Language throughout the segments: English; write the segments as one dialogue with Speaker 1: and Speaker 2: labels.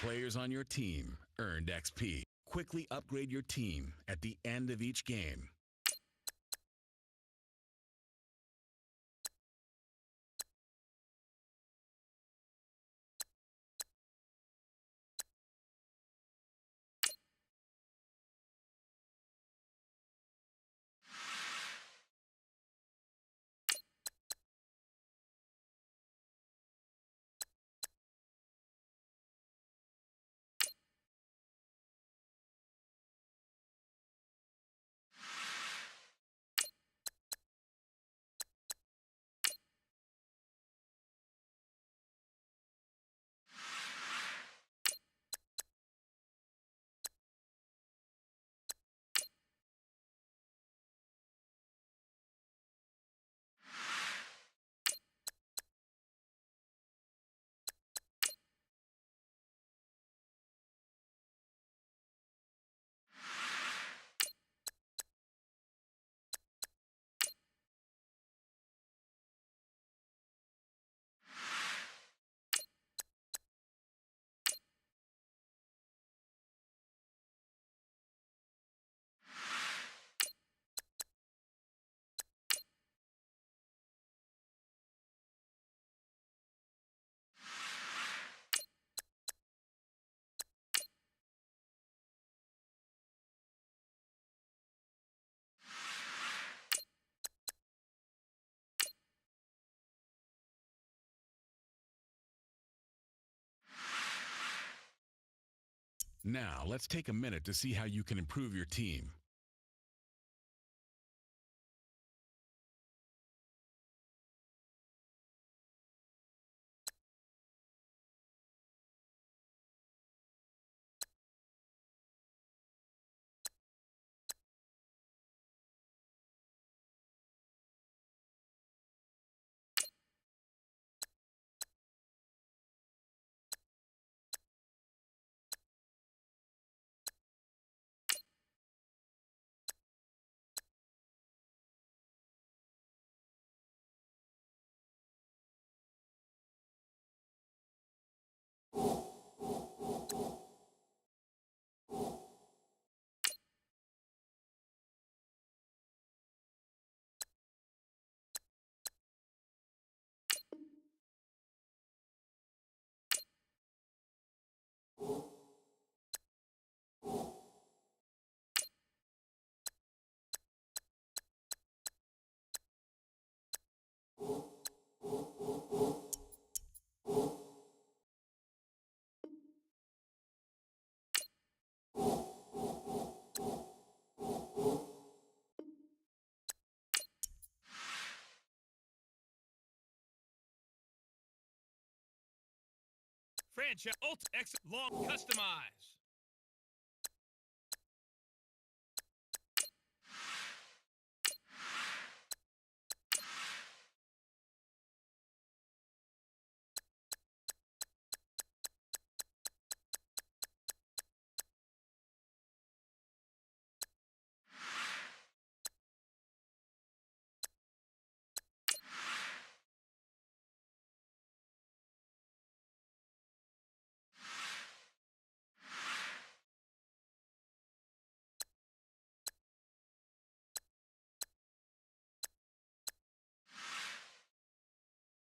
Speaker 1: Players on your team earned XP. Quickly upgrade your team at the end of each game. Now, let's take a minute to see how you can improve your team.
Speaker 2: Franchise Alt X Long Customize.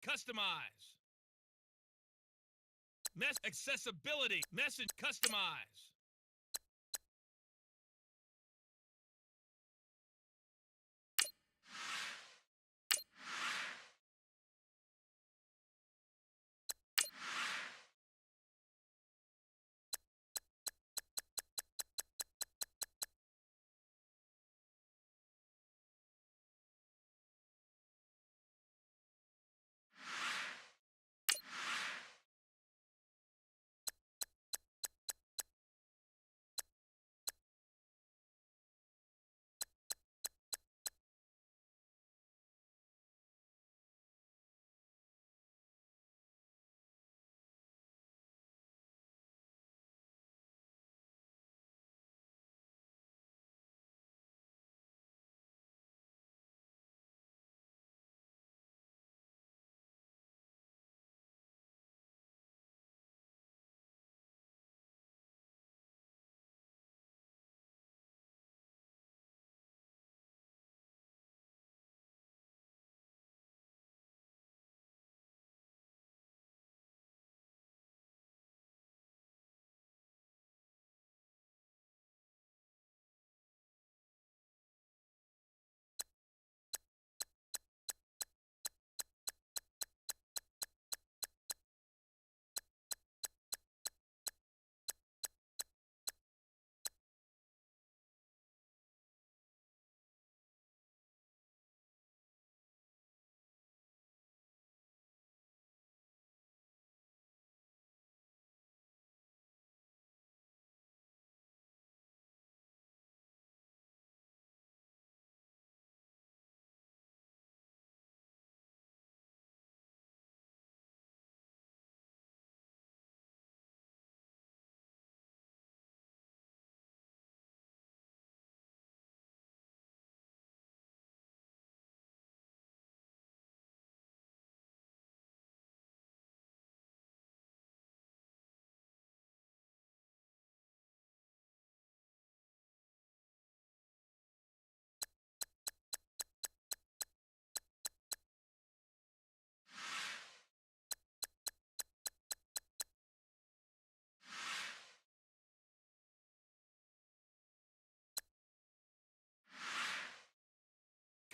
Speaker 2: Customize. Accessibility. Message customize.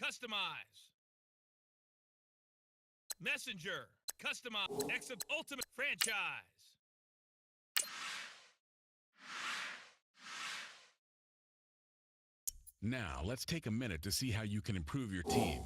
Speaker 2: Customize. Messenger. Customize. Ultimate franchise.
Speaker 1: Now, let's take a minute to see how you can improve your team.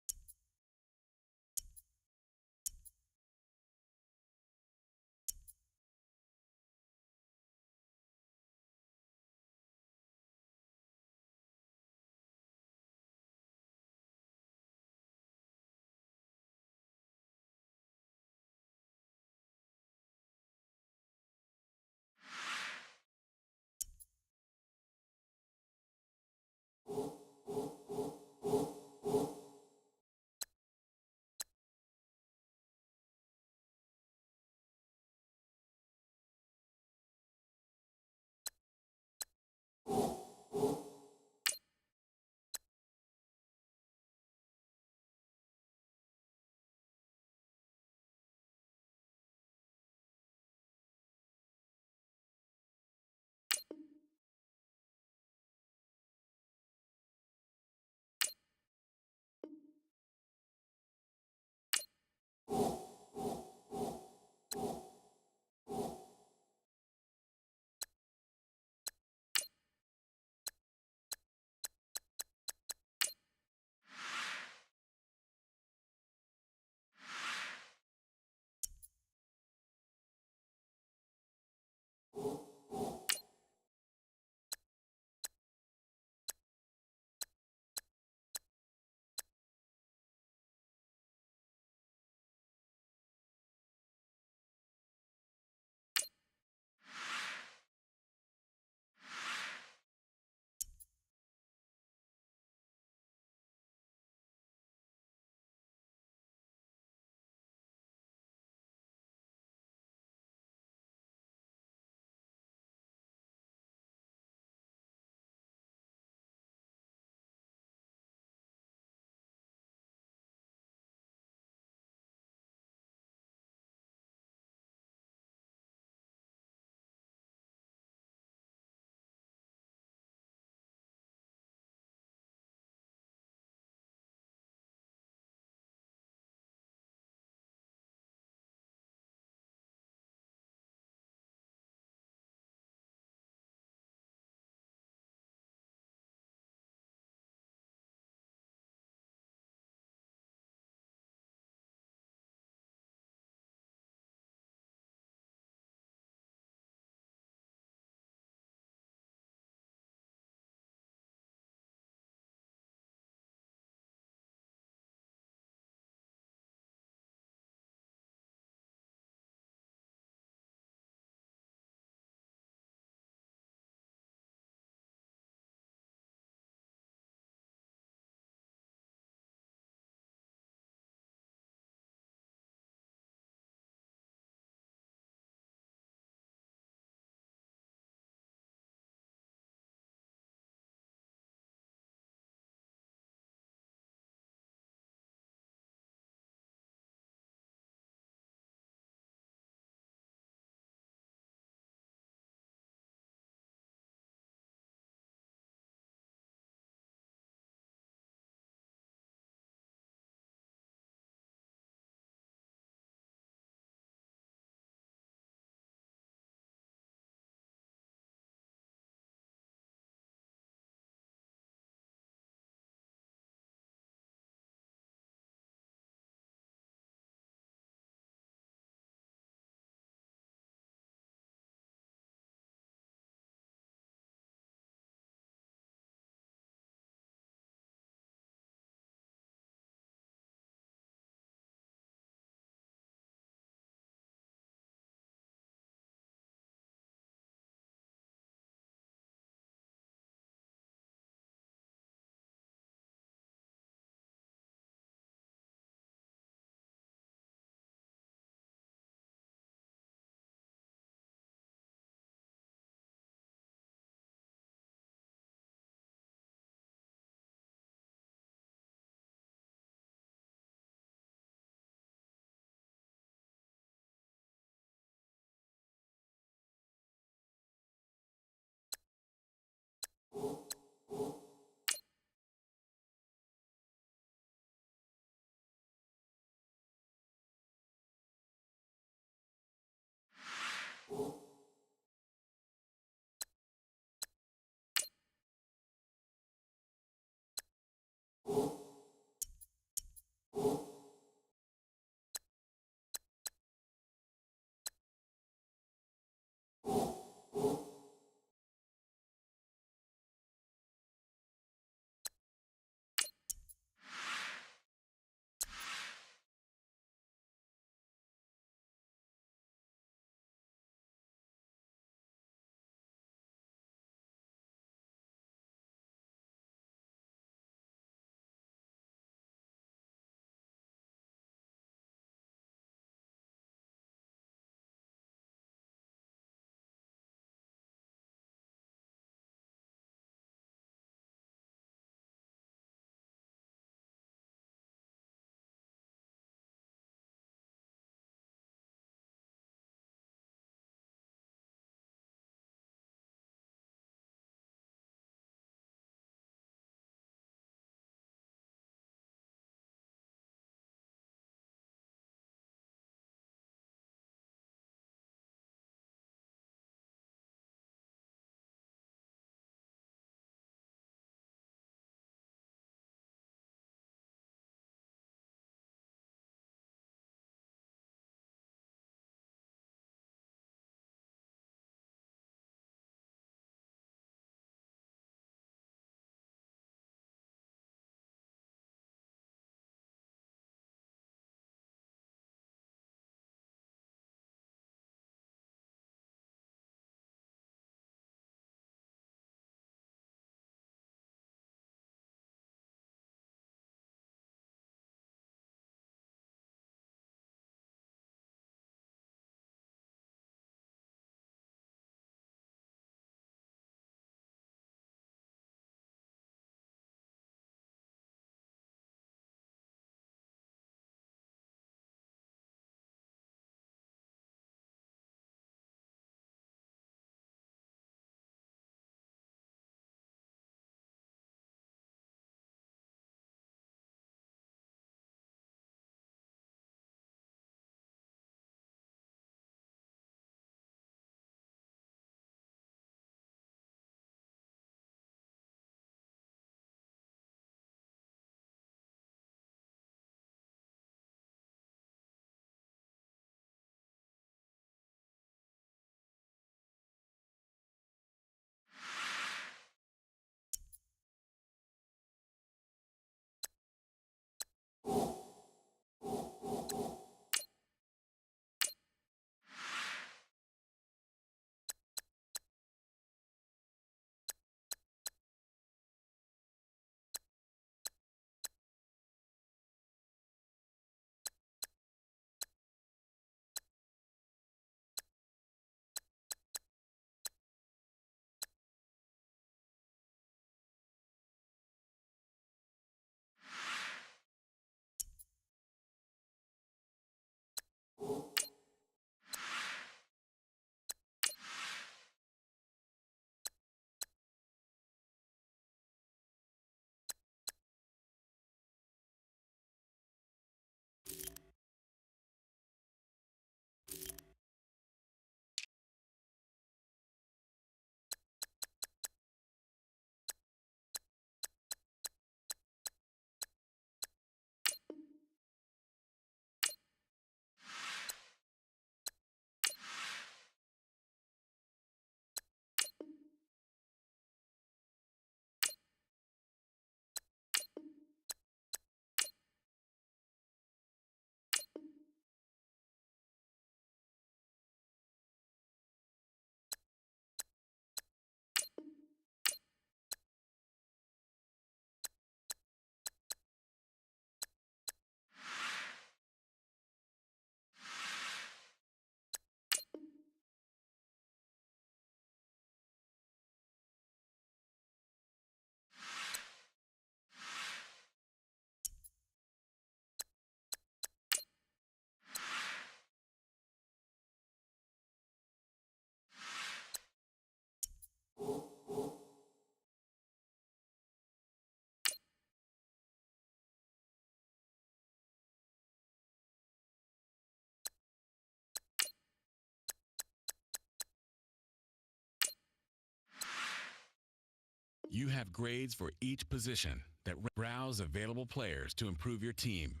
Speaker 1: You have grades for each position that browse available players to improve your team.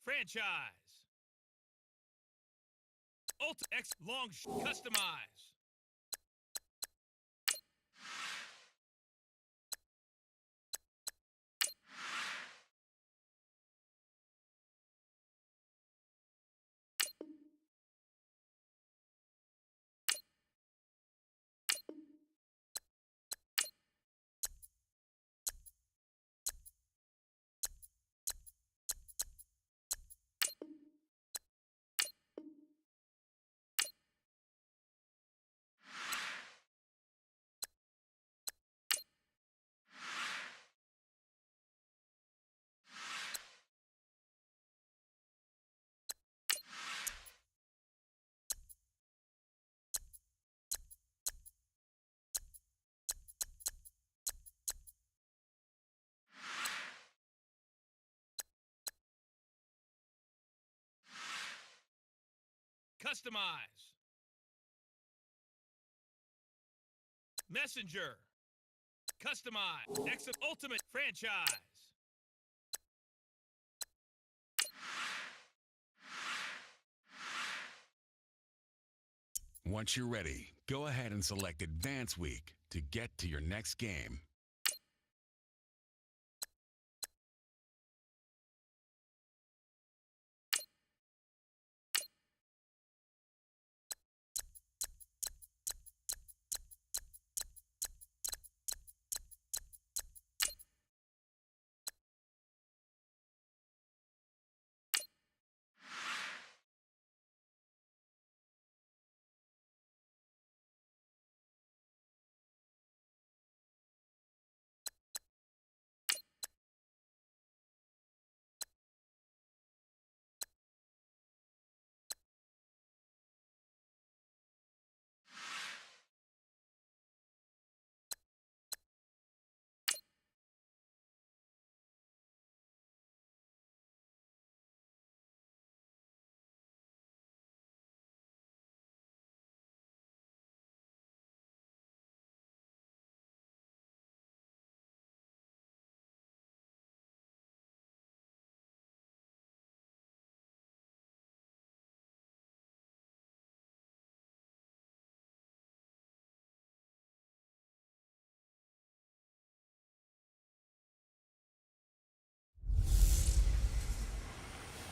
Speaker 2: Franchise. X long customize. Customize. Messenger. Customize. Ultimate franchise.
Speaker 1: Once you're ready, go ahead and select Advance Week to get to your next game.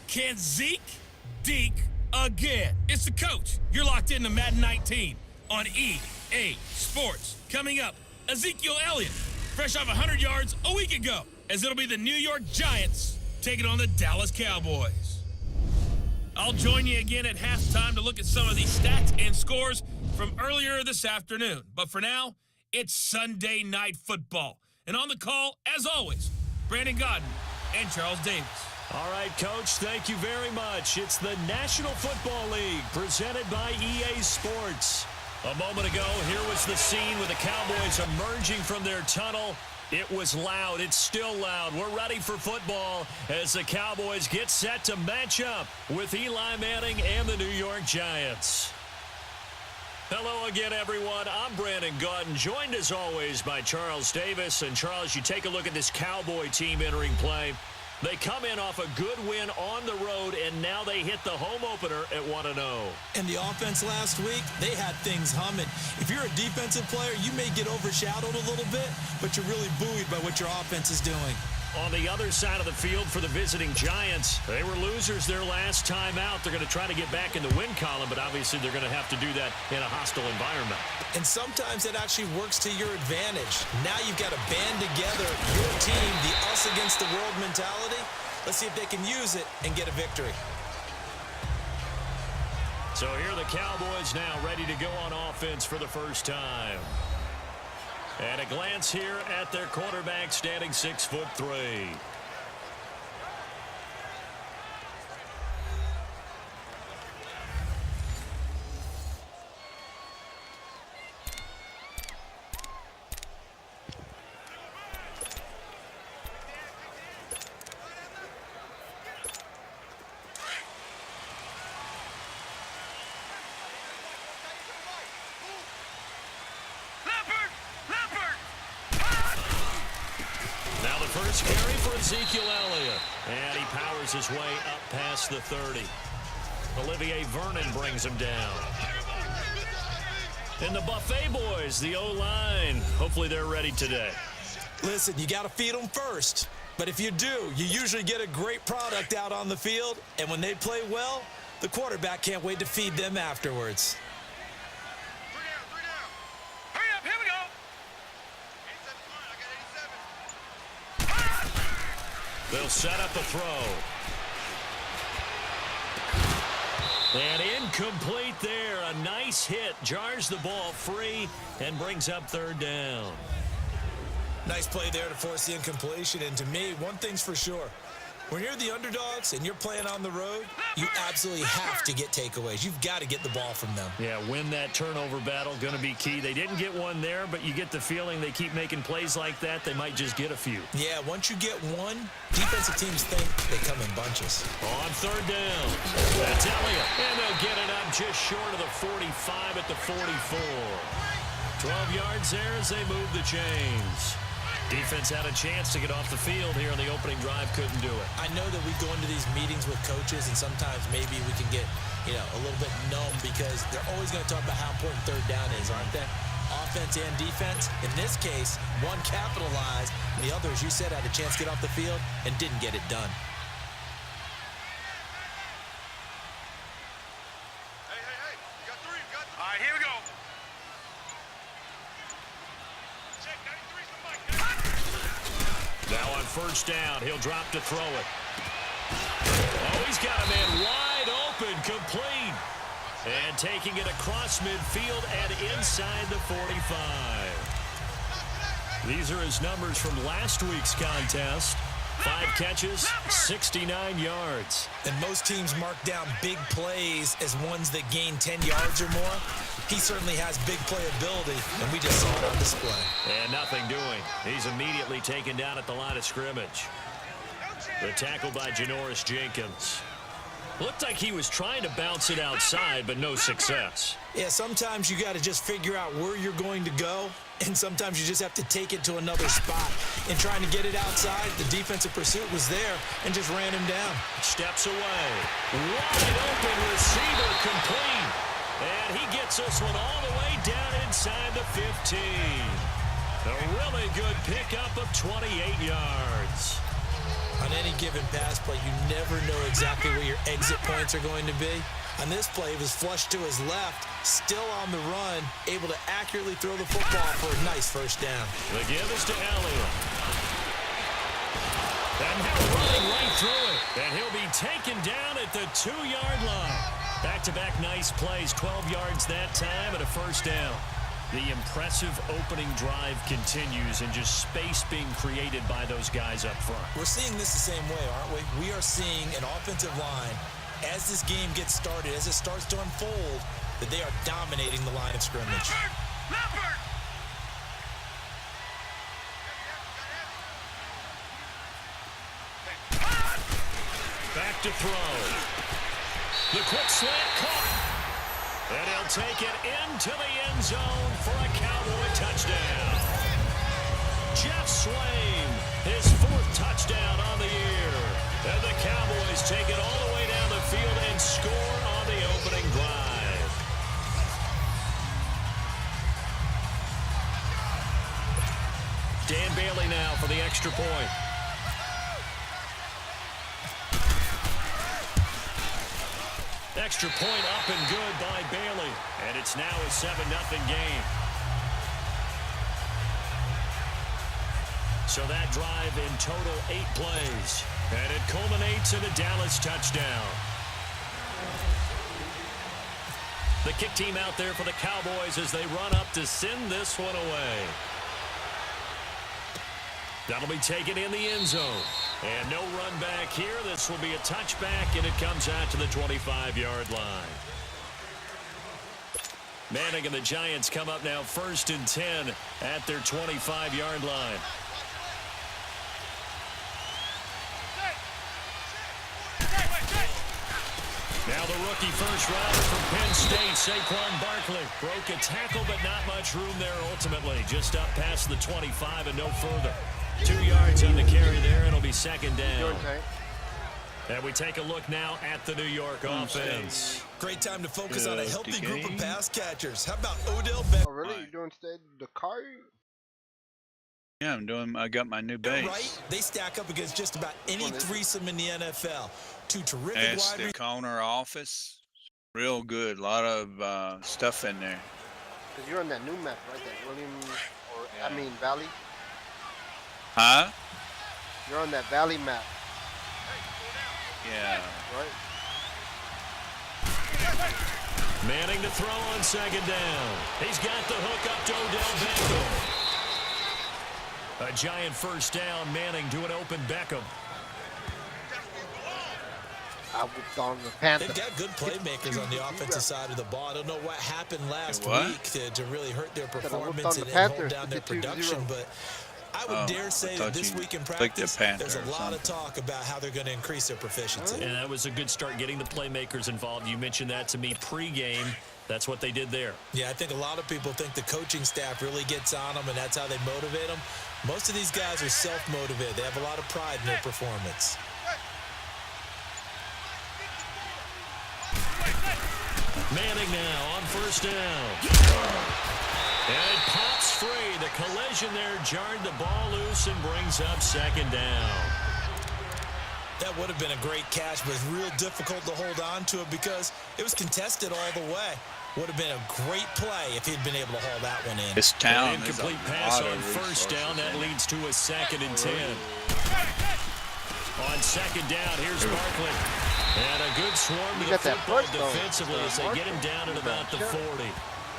Speaker 2: Can Zeke deke again? It's the coach. You're locked into Madden 19 on EA Sports. Coming up, Ezekiel Elliott, fresh off 100 yards a week ago, as it'll be the New York Giants taking on the Dallas Cowboys. I'll join you again at halftime to look at some of these stats and scores from earlier this afternoon. But for now, it's Sunday Night Football. And on the call, as always, Brandon Godden and Charles Davis.
Speaker 3: All right, Coach, thank you very much. It's the National Football League presented by EA Sports. A moment ago, here was the scene with the Cowboys emerging from their tunnel. It was loud. It's still loud. We're ready for football as the Cowboys get set to match up with Eli Manning and the New York Giants. Hello again, everyone. I'm Brandon Godden, joined as always by Charles Davis. And Charles, you take a look at this Cowboy team entering play. They come in off a good win on the road, and now they hit the home opener at 1-0.
Speaker 4: And the offense last week, they had things humming. If you're a defensive player, you may get overshadowed a little bit, but you're really buoyed by what your offense is doing.
Speaker 3: On the other side of the field for the visiting Giants, they were losers their last time out. They're going to try to get back in the win column, but obviously they're going to have to do that in a hostile environment.
Speaker 4: And sometimes it actually works to your advantage. Now you've got to band together your team, the us against the world mentality. Let's see if they can use it and get a victory.
Speaker 3: So here are the Cowboys now ready to go on offense for the first time. And a glance here at their quarterback, standing 6'3". First carry for Ezekiel Elliott. And he powers his way up past the 30. Olivier Vernon brings him down. And the Buffet boys, the O-line, hopefully they're ready today.
Speaker 4: Listen, you got to feed them first. But if you do, you usually get a great product out on the field. And when they play well, the quarterback can't wait to feed them afterwards.
Speaker 3: They'll set up a throw. And incomplete there. A nice hit. Jars the ball free and brings up third down.
Speaker 4: Nice play there to force the incompletion. And to me, one thing's for sure. When you're the underdogs and you're playing on the road, you absolutely have to get takeaways. You've got to get the ball from them.
Speaker 3: Yeah, win that turnover battle, going to be key. They didn't get one there, but you get the feeling they keep making plays like that, they might just get a few.
Speaker 4: Yeah, once you get one, defensive teams think they come in bunches.
Speaker 3: On third down, that's Elliott. And they'll get it up just short of the 45 at the 44. 12 yards there as they move the chains. Defense had a chance to get off the field here on the opening drive, couldn't do it.
Speaker 4: I know that we go into these meetings with coaches, and sometimes maybe we can get, a little bit numb because they're always going to talk about how important third down is, aren't they? Offense and defense. In this case, one capitalized, and the other, as you said, had a chance to get off the field and didn't get it done.
Speaker 5: Hey, you got three, All right, here we go.
Speaker 3: Now on first down, he'll drop to throw it. Oh, he's got a man wide open, complete. And taking it across midfield and inside the 45. These are his numbers from last week's contest. 5 catches, 69 yards.
Speaker 4: And most teams mark down big plays as ones that gain 10 yards or more. He certainly has big playability, and we just saw it on display.
Speaker 3: And nothing doing. He's immediately taken down at the line of scrimmage. The tackle by Janoris Jenkins. Looked like he was trying to bounce it outside, but no success.
Speaker 4: Yeah, sometimes you got to just figure out where you're going to go, and sometimes you just have to take it to another spot. In trying to get it outside, the defensive pursuit was there and just ran him down.
Speaker 3: Steps away. Wide open receiver, complete. And he gets this one all the way down inside the 15. A really good pickup of 28 yards.
Speaker 4: On any given pass play, you never know exactly where your exit points are going to be. On this play, he was flushed to his left, still on the run, able to accurately throw the football for a nice first down.
Speaker 3: The give is to Elliott. And now running right through it. And he'll be taken down at the 2-yard line. Back-to-back nice plays, 12 yards that time and a first down. The impressive opening drive continues and just space being created by those guys up front.
Speaker 4: We're seeing this the same way, aren't we? We are seeing an offensive line, as this game gets started, as it starts to unfold, that they are dominating the line of scrimmage.
Speaker 3: Back to throw. The quick slant caught. And he'll take it into the end zone for a Cowboy touchdown. Jeff Swaim, his 4th touchdown on the year. And the Cowboys take it all the way down the field and score on the opening drive. Dan Bailey now for the extra point. Extra point up and good by Bailey. And it's now a 7-0 game. So that drive in total 8 plays. And it culminates in a Dallas touchdown. The kick team out there for the Cowboys as they run up to send this one away. That'll be taken in the end zone. And no run back here. This will be a touchback, and it comes out to the 25-yard line. Manning and the Giants come up now 1st and 10 at their 25-yard line. Now the rookie first rounder from Penn State, Saquon Barkley. Broke a tackle, but not much room there ultimately. Just up past the 25 and no further. 2 yards on the carry there. It'll be 2nd down. And we take a look now at the New York offense.
Speaker 4: Great time to focus on a healthy group of pass catchers. How about Odell Beckham?
Speaker 6: Oh, really? You're doing the car?
Speaker 7: Yeah, I got my new base.
Speaker 4: Right? They stack up against just about any threesome in the NFL. Two terrific wide
Speaker 7: That's the corner office. Real good. A lot of stuff in there.
Speaker 6: Because you're on that new map, right? That William, Valley.
Speaker 7: Huh?
Speaker 6: You're on that Valley map.
Speaker 7: Yeah.
Speaker 6: Right?
Speaker 3: Manning to throw on 2nd down. He's got the hook up to Odell Beckham. A giant first down. Manning to an open Beckham.
Speaker 6: I would on the Panthers.
Speaker 4: They've got good playmakers on the offensive side of the ball. I don't know what happened last week to really hurt their performance and hold down their production, but I would dare say that this week in practice, there's a lot of talk about how they're going to increase their proficiency.
Speaker 3: And that was a good start getting the playmakers involved. You mentioned that to me pregame. That's what they did there.
Speaker 4: Yeah, I think a lot of people think the coaching staff really gets on them, and that's how they motivate them. Most of these guys are self-motivated. They have a lot of pride in their performance.
Speaker 3: Manning now on 1st down. And it pops free. The collision there jarred the ball loose and brings up 2nd down.
Speaker 4: That would have been a great catch, but it's real difficult to hold on to it because it was contested all the way. Would have been a great play if he'd been able to haul that one in.
Speaker 7: This town
Speaker 3: An incomplete pass on 1st down. That leads to a 2nd and 10. On 2nd down, here's Barkley. And a good swarm to the football defensively as they get him down at about the 40.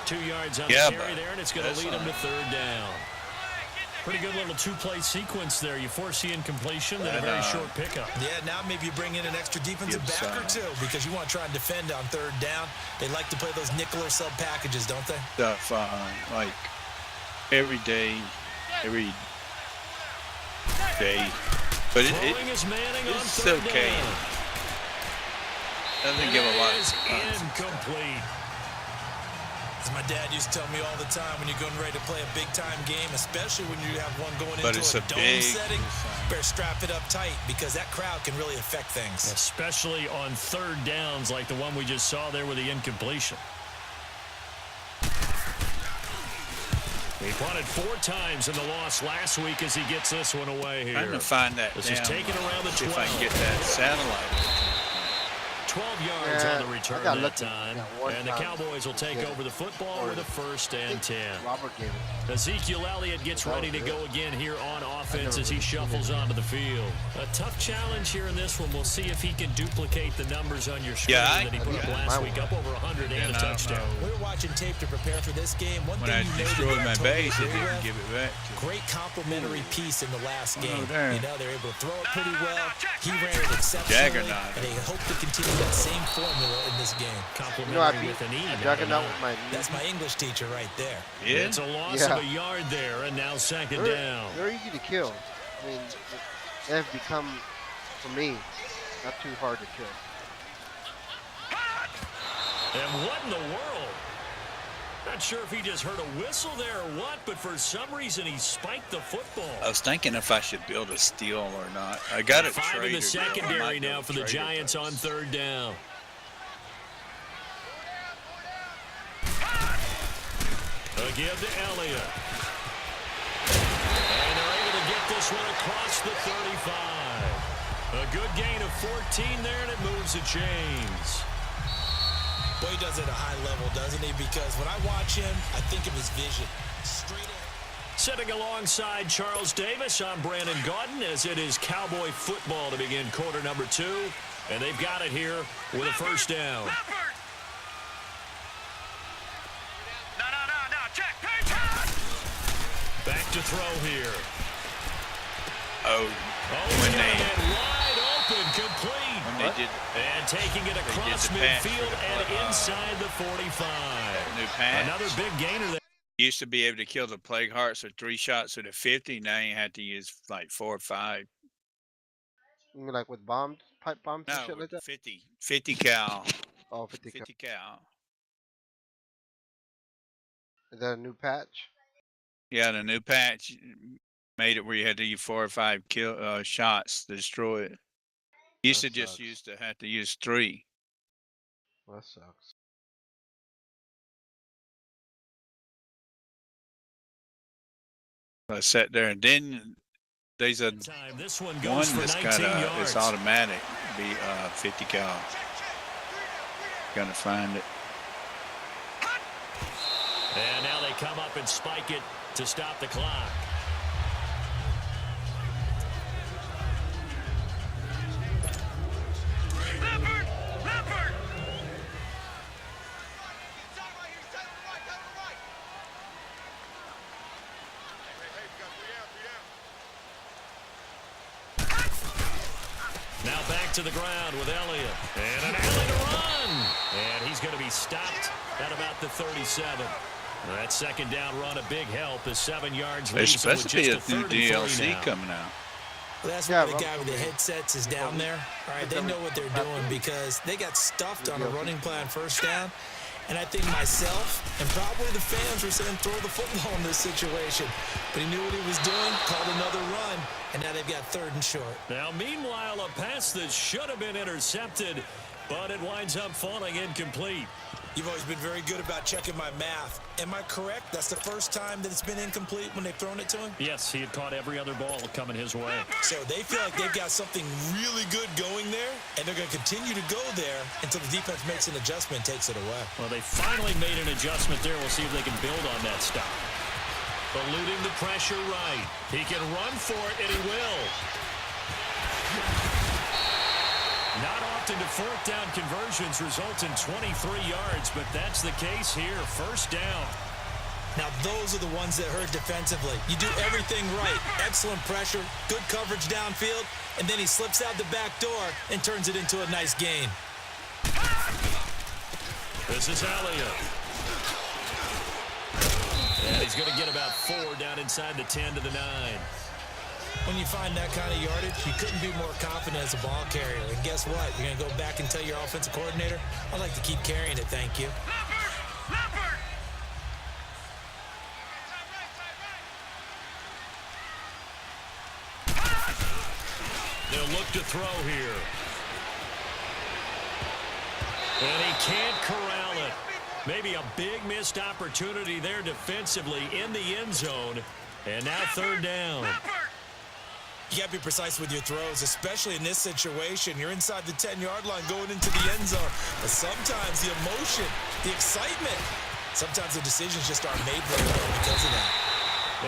Speaker 3: 2 yards on the carry there, and it's going to lead him to 3rd down. Pretty good little two-play sequence there. You force the incompletion, then a very short pickup.
Speaker 4: Yeah, now maybe you bring in an extra defensive back or two because you want to try and defend on 3rd down. They like to play those nickel or sub packages, don't they?
Speaker 7: Stuff like every day. But it's okay. Doesn't give a lot.
Speaker 3: Incomplete.
Speaker 4: As my dad used to tell me all the time, when you're getting ready to play a big-time game, especially when you have one going into a dome setting, better strap it up tight because that crowd can really affect things.
Speaker 3: Especially on 3rd downs like the one we just saw there with the incompletion. He punted 4 times in the loss last week as he gets this one away here.
Speaker 7: Trying to find that.
Speaker 3: This is taken around the 12.
Speaker 7: See if I can get that satellite.
Speaker 3: 12 yards on the return that time. And the Cowboys will take over the football with a 1st and 10. Ezekiel Elliott gets ready to go again here on offense as he shuffles onto the field. A tough challenge here in this one. We'll see if he can duplicate the numbers on your screen that he put up last week, up over 100 and a touchdown.
Speaker 4: We were watching tape to prepare for this game. One
Speaker 7: when
Speaker 4: thing
Speaker 7: I
Speaker 4: you
Speaker 7: destroyed my base, it
Speaker 4: well,
Speaker 7: didn't give it back.
Speaker 4: Great complimentary piece in the last game.
Speaker 7: There.
Speaker 4: You know, they're able to throw it pretty well. He ran it exceptionally, and they hope to continue that same formula in this game.
Speaker 3: Complimentary with an E.
Speaker 4: That's my English teacher right there.
Speaker 7: Yeah.
Speaker 3: It's a loss of a yard there, and now 2nd down.
Speaker 6: They're easy to kill. I mean, they have become, for me, not too hard to kill.
Speaker 3: And what in the world? Not sure if he just heard a whistle there or what, but for some reason he spiked the football.
Speaker 7: I was thinking if I should build a steal or not. I got it.
Speaker 3: 5 in the secondary now for the Giants on 3rd down. A give to Elliott. And they're able to get this one across the 35. A good gain of 14 there, and it moves the chains.
Speaker 4: Boy, he does it at a high level, doesn't he? Because when I watch him, I think of his vision. Straight ahead.
Speaker 3: Sitting alongside Charles Davis, I'm Brandon Gaudin as it is Cowboy football to begin quarter number 2. And they've got it here with a 1st down. Back to throw here.
Speaker 7: When they
Speaker 3: wide open, complete.
Speaker 7: when they did
Speaker 3: And taking it across
Speaker 7: the patch
Speaker 3: midfield
Speaker 7: for the,
Speaker 3: and inside the 45.
Speaker 7: new patch.
Speaker 3: Another big gainer there.
Speaker 7: Used to be able to kill the plague hearts with 3 shots at a 50. Now you had to use like 4 or 5.
Speaker 6: You mean like with bombs, pipe bombs and
Speaker 7: No,
Speaker 6: shit like
Speaker 7: with
Speaker 6: that?
Speaker 7: 50 cal.
Speaker 6: Oh, 50 cal.
Speaker 7: 50 cal.
Speaker 6: Is that a new patch?
Speaker 7: Yeah, the new patch made it where you had to use 4 or 5 shots to destroy it. Used
Speaker 6: That
Speaker 7: to just
Speaker 6: sucks.
Speaker 7: have to use 3.
Speaker 6: That sucks.
Speaker 7: I sat there, and then there's a
Speaker 3: Time. This one
Speaker 7: one
Speaker 3: goes for
Speaker 7: that's
Speaker 3: 19
Speaker 7: got
Speaker 3: yards.
Speaker 7: it's automatic. Be 50 cal. Gonna find it.
Speaker 3: And now they come up and spike it to stop the clock. Now back to the ground with Elliott. And an alley to run. And he's going to be stopped at about the 37. That second down run, a big help. The 7 yards
Speaker 7: There's
Speaker 3: leaves him with
Speaker 7: supposed to be
Speaker 3: just
Speaker 7: a
Speaker 3: a
Speaker 7: new
Speaker 3: 30 40
Speaker 7: DLC
Speaker 3: now.
Speaker 7: coming out.
Speaker 4: Well, that's
Speaker 6: Yeah,
Speaker 4: why the
Speaker 6: well,
Speaker 4: guy with the headsets is down there. All right, they know what they're doing because they got stuffed on a running play on first down. And I think myself and probably the fans were saying throw the football in this situation. But he knew what he was doing, called another run, and now they've got 3rd and short.
Speaker 3: Now, meanwhile, a pass that should have been intercepted, but it winds up falling incomplete.
Speaker 4: You've always been very good about checking my math. Am I correct? That's the first time that it's been incomplete when they've thrown it to him?
Speaker 3: Yes, he had caught every other ball coming his way.
Speaker 4: So they feel like they've got something really good going there, and they're going to continue to go there until the defense makes an adjustment and takes it away.
Speaker 3: Well, they finally made an adjustment there. We'll see if they can build on that stop. Eluding the pressure right. He can run for it, and he will. Not often do 4th down conversions result in 23 yards, but that's the case here. First down.
Speaker 4: Now, those are the ones that hurt defensively. You do everything right. Excellent pressure, good coverage downfield, and then he slips out the back door and turns it into a nice gain.
Speaker 3: This is Elliott. And he's going to get about 4 down inside the 10 to the 9.
Speaker 4: When you find that kind of yardage, you couldn't be more confident as a ball carrier. And guess what? You're going to go back and tell your offensive coordinator, I'd like to keep carrying it, thank you.
Speaker 3: They'll look to throw here. And he can't corral it. Maybe a big missed opportunity there defensively in the end zone. And now 3rd down.
Speaker 4: You got to be precise with your throws, especially in this situation. You're inside the 10-yard line going into the end zone. But sometimes the emotion, the excitement, sometimes the decisions just aren't made very well because of that.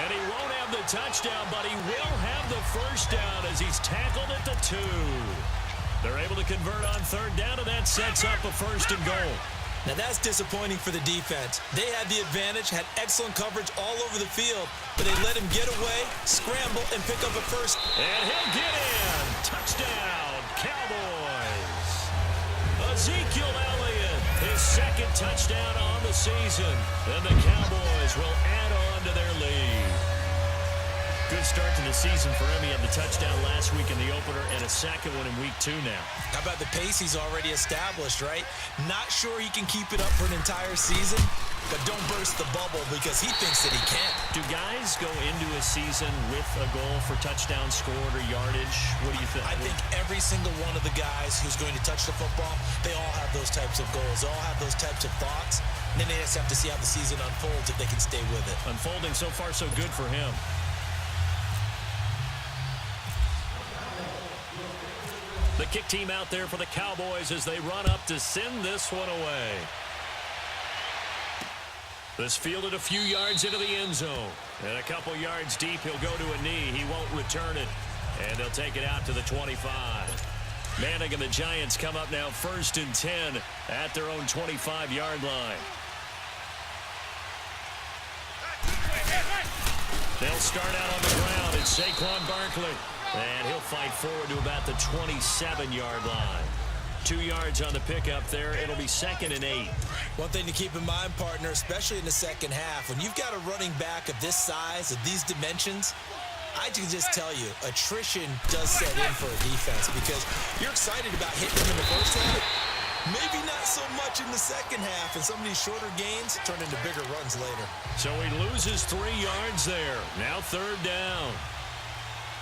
Speaker 3: And he won't have the touchdown, but he will have the first down as he's tackled at the 2. They're able to convert on 3rd down, and that sets up a 1st and goal.
Speaker 4: Now that's disappointing for the defense. They had the advantage, had excellent coverage all over the field, but they let him get away, scramble, and pick up a first.
Speaker 3: And he'll get in. Touchdown, Cowboys. Ezekiel Elliott, his 2nd touchdown on the season. And the Cowboys will add on to their lead. Good start to the season for him. He had the touchdown last week in the opener and a 2nd one in week 2 now.
Speaker 4: How about the pace he's already established, right? Not sure he can keep it up for an entire season, but don't burst the bubble because he thinks that he can.
Speaker 3: Do guys go into a season with a goal for touchdown scored or yardage? What do you think?
Speaker 4: I think every single one of the guys who's going to touch the football, they all have those types of goals. They all have those types of thoughts. And then they just have to see how the season unfolds if they can stay with it.
Speaker 3: Unfolding so far so good for him. The kick team out there for the Cowboys as they run up to send this one away. This fielded a few yards into the end zone. And a couple yards deep, he'll go to a knee. He won't return it. And they'll take it out to the 25. Manning and the Giants come up now 1st and 10 at their own 25-yard line. They'll start out on the ground. It's Saquon Barkley. And he'll fight forward to about the 27-yard line. 2 yards on the pickup there. It'll be 2nd and 8.
Speaker 4: One thing to keep in mind, partner, especially in the second half, when you've got a running back of this size, of these dimensions, I can just tell you, attrition does set in for a defense because you're excited about hitting them in the first half. Maybe not so much in the second half, and some of these shorter gains turn into bigger runs later.
Speaker 3: So he loses 3 yards there. Now 3rd down.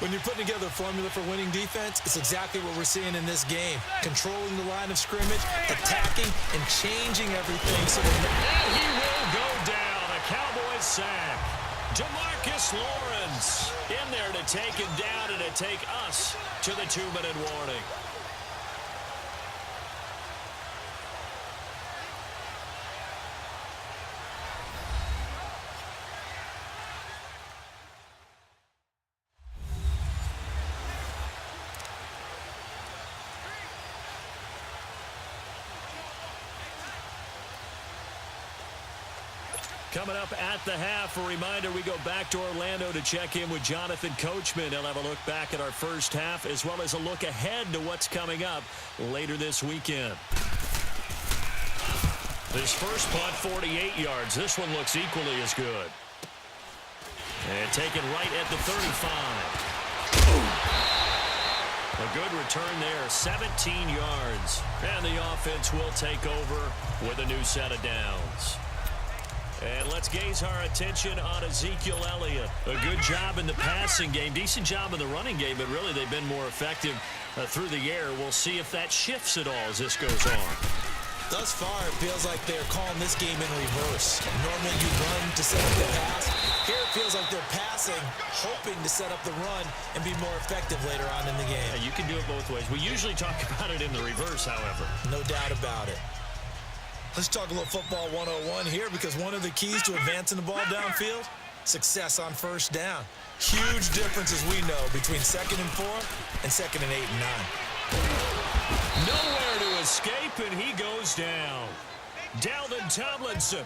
Speaker 4: When you're putting together a formula for winning defense, it's exactly what we're seeing in this game. Controlling the line of scrimmage, attacking, and changing everything.
Speaker 3: And he will go down. A Cowboys sack. DeMarcus Lawrence in there to take him down and to take us to the 2-minute warning. Coming up at the half, a reminder, we go back to Orlando to check in with Jonathan Coachman. He'll have a look back at our first half as well as a look ahead to what's coming up later this weekend. This first punt, 48 yards. This one looks equally as good. And taken right at the 35. A good return there, 17 yards. And the offense will take over with a new set of downs. And let's gaze our attention on Ezekiel Elliott. A good job in the passing game, decent job in the running game, but really they've been more effective through the air. We'll see if that shifts at all as this goes on.
Speaker 4: Thus far, it feels like they're calling this game in reverse. Normally you run to set up the pass. Here it feels like they're passing, hoping to set up the run and be more effective later on in the game.
Speaker 3: Yeah, you can do it both ways. We usually talk about it in the reverse, however.
Speaker 4: No doubt about it. Let's talk a little football 101 here because one of the keys to advancing the ball downfield, success on first down. Huge difference, as we know, between 2nd and 4 and 2nd and 8 and 9.
Speaker 3: Nowhere to escape, and he goes down. Dalvin Tomlinson.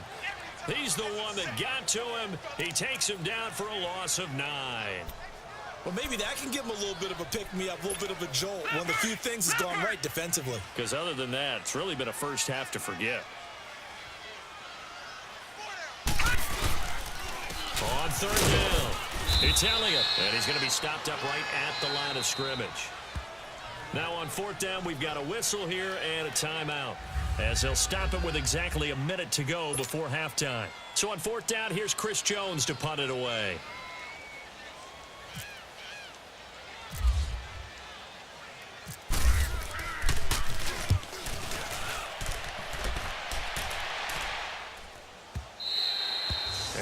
Speaker 3: He's the one that got to him. He takes him down for a loss of 9.
Speaker 4: Well, maybe that can give him a little bit of a pick-me-up, a little bit of a jolt. One of the few things has gone right defensively.
Speaker 3: Because other than that, it's really been a first half to forget. On 3rd down, it's Elliott, and he's going to be stopped up right at the line of scrimmage. Now on 4th down, we've got a whistle here and a timeout, as they'll stop it with exactly a minute to go before halftime. So on 4th down, here's Chris Jones to punt it away.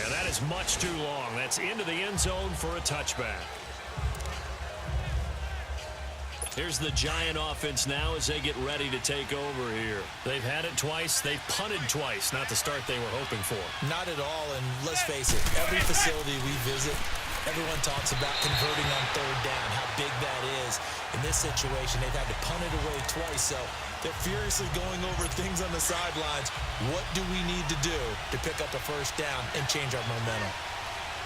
Speaker 3: And that is much too long. That's into the end zone for a touchback. Here's the Giant offense now as they get ready to take over here. They've had it twice. They've punted twice. Not the start they were hoping for.
Speaker 4: Not at all, and let's face it, every facility we visit, everyone talks about converting on 3rd down, how big that is. In this situation, they've had to punt it away twice, so they're furiously going over things on the sidelines. What do we need to do to pick up a first down and change our momentum?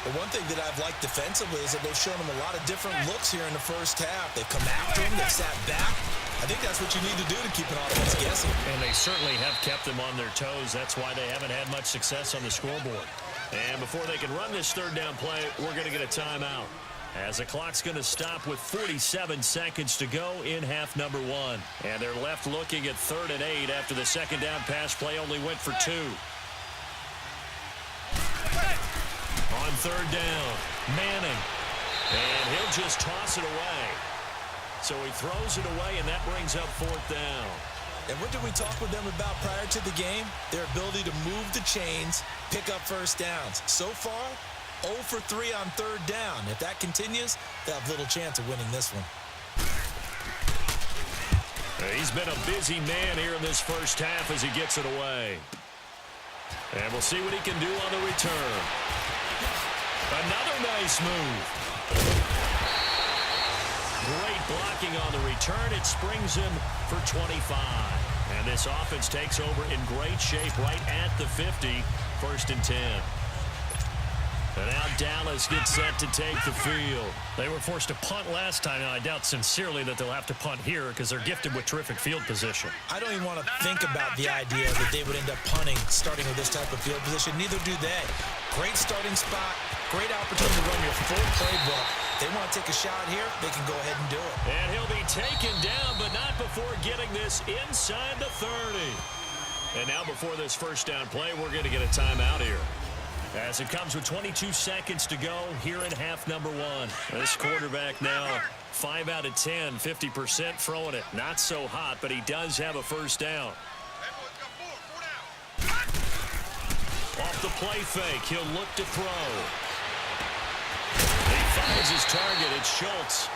Speaker 4: The one thing that I've liked defensively is that they've shown them a lot of different looks here in the first half. They've come after him. They've sat back. I think that's what you need to do to keep an offense guessing.
Speaker 3: And they certainly have kept them on their toes. That's why they haven't had much success on the scoreboard. And before they can run this 3rd down play, we're going to get a timeout, as the clock's going to stop with 47 seconds to go in half number 1. And they're left looking at 3rd and 8 after the 2nd down pass play only went for 2. On 3rd down, Manning. And he'll just toss it away. So he throws it away, and that brings up 4th down.
Speaker 4: And what did we talk with them about prior to the game? Their ability to move the chains, pick up first downs. So far, 0 for 3 on 3rd down. If that continues, they'll have little chance of winning this one.
Speaker 3: He's been a busy man here in this first half as he gets it away. And we'll see what he can do on the return. Another nice move. Great blocking on the return. It springs him for 25. And this offense takes over in great shape right at the 50. 1st and 10. And now Dallas gets set to take the field. They were forced to punt last time, and I doubt sincerely that they'll have to punt here because they're gifted with terrific field position.
Speaker 4: I don't even want to think about the idea that they would end up punting starting with this type of field position. Neither do they. Great starting spot, great opportunity to run your full playbook. They want to take a shot here, they can go ahead and do it.
Speaker 3: And he'll be taken down, but not before getting this inside the 30. And now before this first down play, we're going to get a timeout here. As it comes with 22 seconds to go here in half number 1. This quarterback now 5 out of 10, 50% throwing it. Not so hot, but he does have a first down. Off the play fake, he'll look to throw. He finds his target. It's Schultz.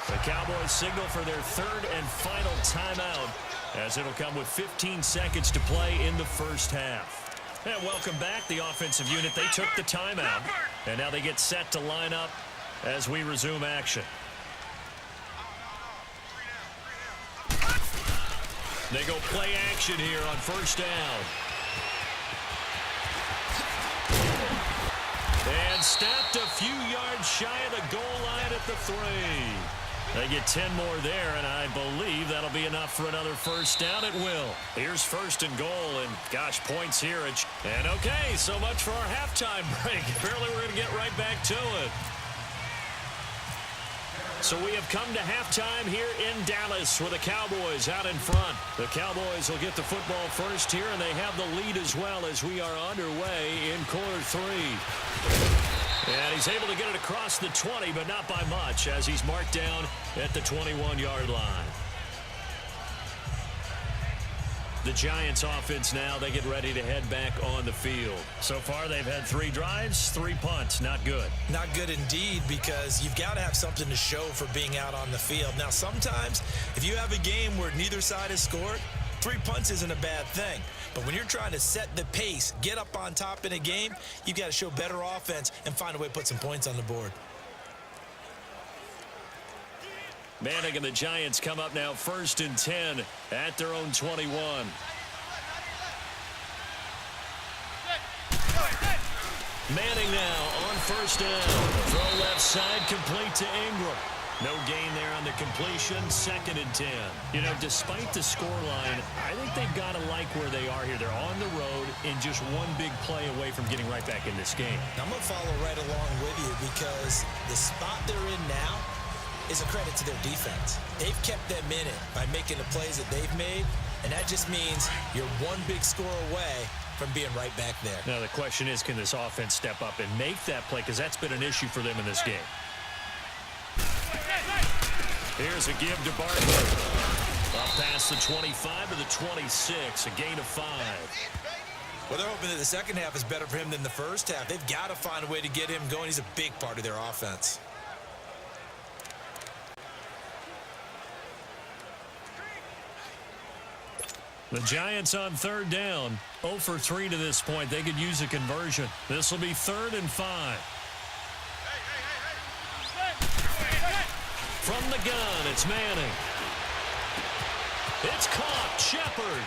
Speaker 3: The Cowboys signal for their third and final timeout as it'll come with 15 seconds to play in the first half. And welcome back, the offensive unit. They took the timeout, and now they get set to line up as we resume action. They go play action here on first down. And stopped a few yards shy of the goal line at the 3. They get 10 more there, and I believe that'll be enough for another first down. It will. Here's first and goal, and gosh, points here. And okay, so much for our halftime break. Apparently we're going to get right back to it. So we have come to halftime here in Dallas with the Cowboys out in front. The Cowboys will get the football first here, and they have the lead as well as we are underway in quarter 3. And he's able to get it across the 20, but not by much as he's marked down at the 21-yard line. The Giants offense now, they get ready to head back on the field. So far, they've had 3 drives, 3 punts. Not good.
Speaker 4: Not good indeed, because you've got to have something to show for being out on the field. Now, sometimes, if you have a game where neither side has scored, 3 punts isn't a bad thing. But when you're trying to set the pace, get up on top in a game, you've got to show better offense and find a way to put some points on the board.
Speaker 3: Manning and the Giants come up now first and 10 at their own 21. Manning now on first down. Throw left side, complete to Ingram. No gain there on the completion, second and 10. You know, despite the scoreline, I think they've got to like where they are here. They're on the road and just one big play away from getting right back in this game.
Speaker 4: I'm going to follow right along with you because the spot they're in now is a credit to their defense. They've kept them in it by making the plays that they've made, and that just means you're one big score away from being right back there.
Speaker 3: Now, the question is, can this offense step up and make that play? Because that's been an issue for them in this game. Here's a give to Barkley. Up past the 25 to the 26, a gain of 5.
Speaker 4: Well, they're hoping that the second half is better for him than the first half. They've got to find a way to get him going. He's a big part of their offense.
Speaker 3: The Giants on third down, 0 for 3 to this point. They could use a conversion. This will be 3rd and 5. From the gun, it's Manning. It's caught, Shepard.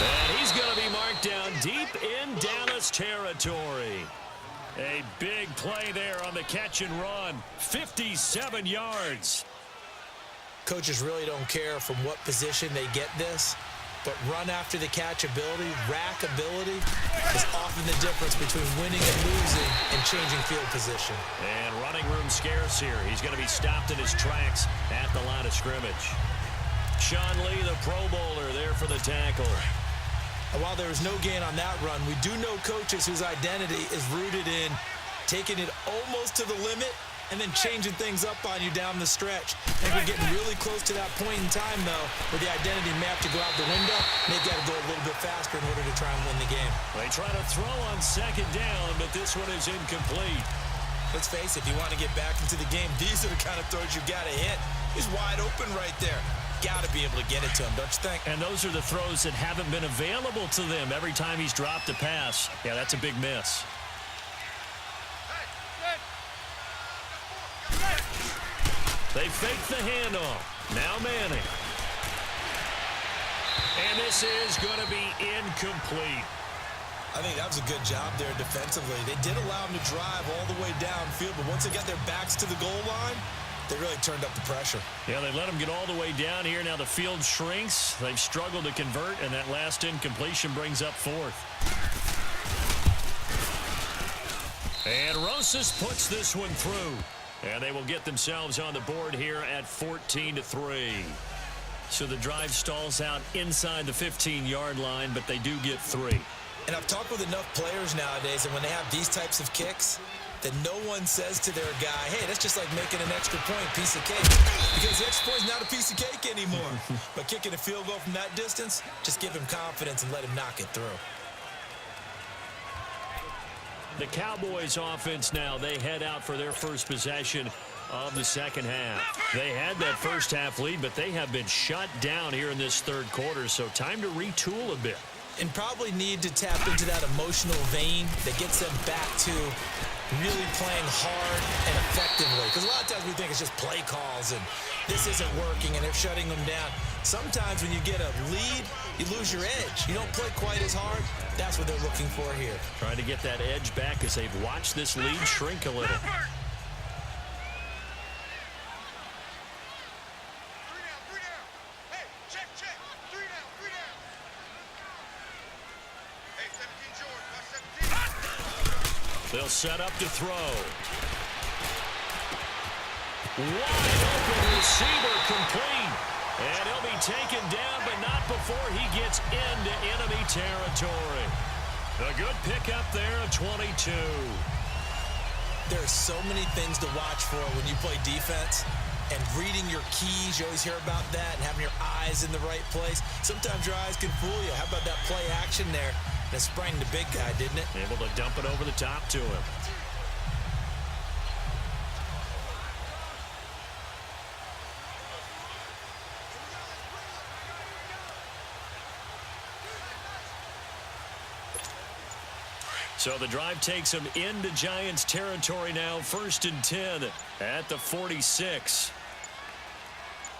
Speaker 3: And he's going to be marked down deep in Dallas territory. A big play there on the catch and run, 57 yards.
Speaker 4: Coaches really don't care from what position they get this, but run after the catch ability, rack ability, is often the difference between winning and losing and changing field position.
Speaker 3: And running room scarce here. He's going to be stopped in his tracks at the line of scrimmage. Sean Lee, the Pro Bowler, there for the tackle.
Speaker 4: And while there is no gain on that run, we do know coaches whose identity is rooted in taking it almost to the limit and then changing things up on you down the stretch. I think we're getting really close to that point in time, though, where the identity map to go out the window, and they've got to go a little bit faster in order to try and win the game.
Speaker 3: They try to throw on second down, but this one is incomplete.
Speaker 4: Let's face it, if you want to get back into the game, these are the kind of throws you've got to hit. He's wide open right there. Got to be able to get it to him, don't you think?
Speaker 3: And those are the throws that haven't been available to them every time he's dropped a pass. Yeah, that's a big miss. They fake the handoff. Now Manning. And this is going to be incomplete.
Speaker 4: I think that was a good job there defensively. They did allow them to drive all the way downfield, but once they got their backs to the goal line, they really turned up the pressure.
Speaker 3: Yeah, they let them get all the way down here. Now the field shrinks. They've struggled to convert, and that last incompletion brings up fourth. And Rosas puts this one through. And they will get themselves on the board here at 14-3. So the drive stalls out inside the 15-yard line, but they do get 3.
Speaker 4: And I've talked with enough players nowadays, and when they have these types of kicks, that no one says to their guy, hey, that's just like making an extra point, piece of cake. Because the extra point is not a piece of cake anymore. But kicking a field goal from that distance, just give him confidence and let him knock it through.
Speaker 3: The Cowboys offense now, they head out for their first possession of the second half. They had that first half lead, but they have been shut down here in this third quarter, so time to retool a bit.
Speaker 4: And probably need to tap into that emotional vein that gets them back to really playing hard and effectively. Because a lot of times we think it's just play calls and this isn't working and they're shutting them down. Sometimes when you get a lead, you lose your edge. You don't play quite as hard. That's what they're looking for here.
Speaker 3: Trying to get that edge back as they've watched this lead shrink a little. They'll set up to throw. Wide open receiver complete. And he'll be taken down, but not before he gets into enemy territory. A good pickup there of 22.
Speaker 4: There are so many things to watch for when you play defense. And reading your keys, you always hear about that, and having your eyes in the right place. Sometimes your eyes can fool you. How about that play action there? That sprang the big guy, didn't it?
Speaker 3: Able to dump it over the top to him. So the drive takes him into Giants territory now. 1st and 10 at the 46.